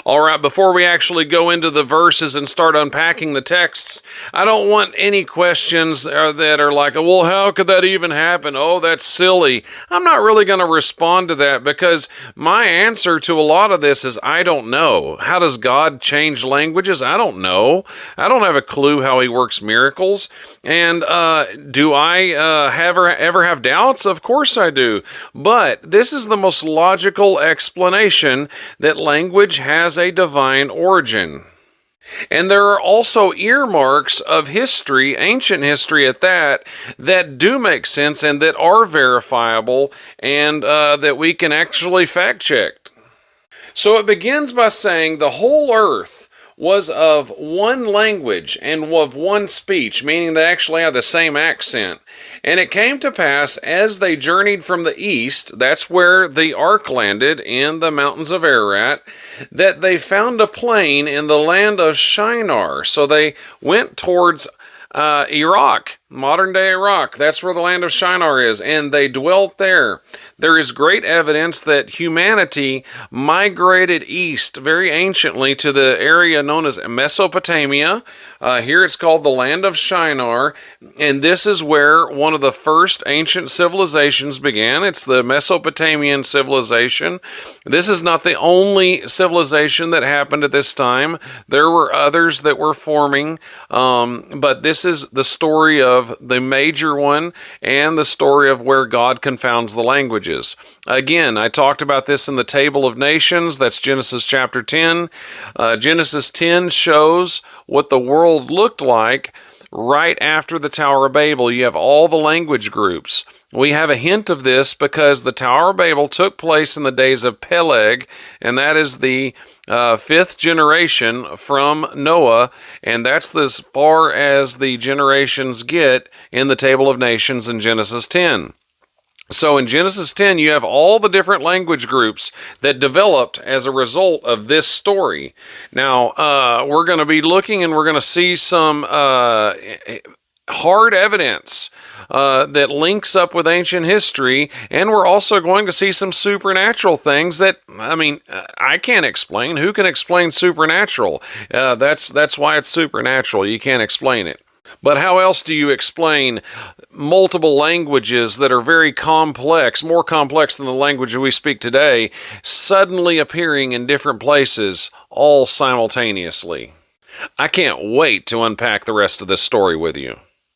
All right, before we actually go into the verses and start unpacking the texts, I don't want any questions that are like, well, how could that even happen? Oh, that's silly. I'm not really going to respond to that because my answer to a lot of this is I don't know. How does God change languages? I don't know. I don't have a clue how he works miracles. And do I ever have doubts? Of course I do. But this is the most logical explanation that language has a divine origin. And there are also earmarks of history, ancient history at that, that do make sense and that are verifiable and that we can actually fact check. So it begins by saying the whole earth was of one language and of one speech, meaning they actually had the same accent. And it came to pass as they journeyed from the east, that's where the ark landed in the mountains of Ararat, that they found a plain in the land of Shinar. So they went towards Iraq, modern day Iraq. That's where the land of Shinar is, and they dwelt there. There is great evidence that humanity migrated east very anciently to the area known as Mesopotamia. Here it's called the land of Shinar, and this is where one of the first ancient civilizations began. It's the Mesopotamian civilization. This is not the only civilization that happened at this time. There were others that were forming, but this is the story of the major one and the story of where God confounds the languages. Again, I talked about this in the Table of Nations. That's Genesis chapter 10. Genesis 10 shows what the world looked like right after the Tower of Babel. You have all the language groups. We have a hint of this because the Tower of Babel took place in the days of Peleg, and that is the fifth generation from Noah, and that's as far as the generations get in the Table of Nations in Genesis 10. So in Genesis 10, you have all the different language groups that developed as a result of this story. Now, we're going to be looking and we're going to see some hard evidence that links up with ancient history, and we're also going to see some supernatural things that, I can't explain. Who can explain supernatural? That's why it's supernatural. You can't explain it. But how else do you explain multiple languages that are very complex, more complex than the language we speak today, suddenly appearing in different places all simultaneously? I can't wait to unpack the rest of this story with you.